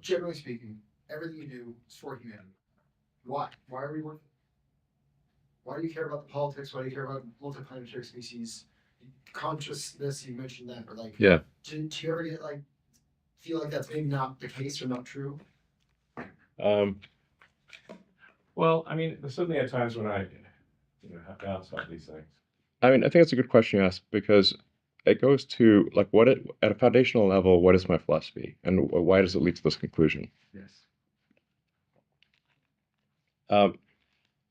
generally speaking, everything you do is for humanity. Why? Why are we working? Why do you care about the politics? Why do you care about multiplanetary species? Consciousness, you mentioned that, but like, Yeah. do you ever get like feel like that's maybe not the case or not true? Well, I mean, there's certainly at times when I have doubts about these things. I mean, I think it's a good question you ask because it goes to like at a foundational level, what is my philosophy and why does it lead to this conclusion? Yes.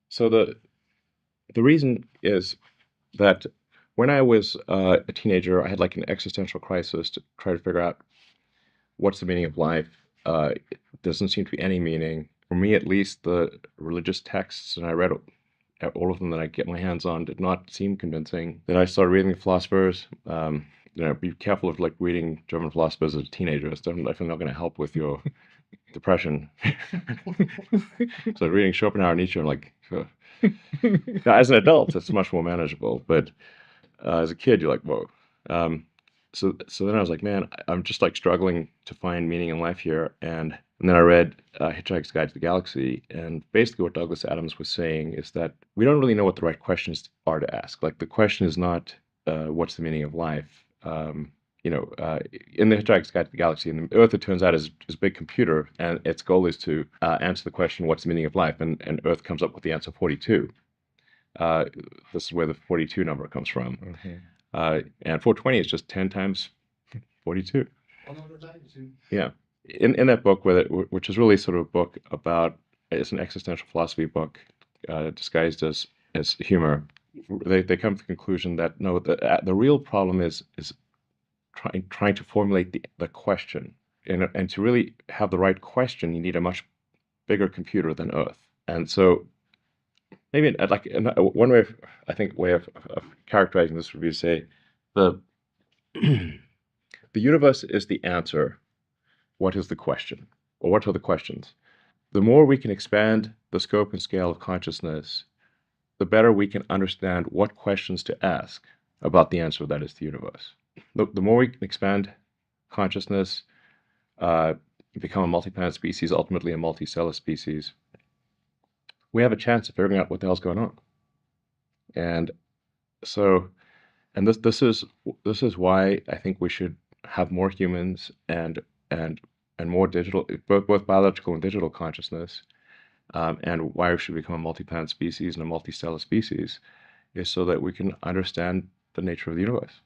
So the reason is that when I was a teenager, I had like an existential crisis to try to figure out what's the meaning of life. It doesn't seem to be any meaning. For me, at least, the religious texts, and I read all of them that I get my hands on, did not seem convincing. Then I started reading the philosophers. Be careful of like reading German philosophers as a teenager. It's definitely not going to help with your depression. So reading Schopenhauer and Nietzsche, I'm like, now, as an adult, it's much more manageable. But as a kid, you're like, whoa. So then I was like, man, I'm just like struggling to find meaning in life here. And then I read Hitchhiker's Guide to the Galaxy. And basically what Douglas Adams was saying is that we don't really know what the right questions are to ask. Like the question is not what's the meaning of life. In the Hitchhiker's Guide to the Galaxy, and the Earth, it turns out, is a big computer. And its goal is to answer the question, what's the meaning of life? And Earth comes up with the answer 42. This is where the 42 number comes from. Mm-hmm. And 420 is just 10 times 42. Yeah. In that book, which is really sort of a book about, it's an existential philosophy book disguised as humor, they come to the conclusion that no, the real problem is trying to formulate the question. And to really have the right question, you need a much bigger computer than Earth. And so maybe like one way of characterizing this would be to say the universe is the answer. What is the question? Or what are the questions? The more we can expand the scope and scale of consciousness, the better we can understand what questions to ask about the answer that is the universe. The more we can expand consciousness, become a multi-planet species, ultimately a multicellular species, we have a chance of figuring out what the hell's going on. And so, and this is why I think we should have more humans and more digital, both biological and digital consciousness, and why we should become a multi-planet species and a multicellular species, is so that we can understand the nature of the universe.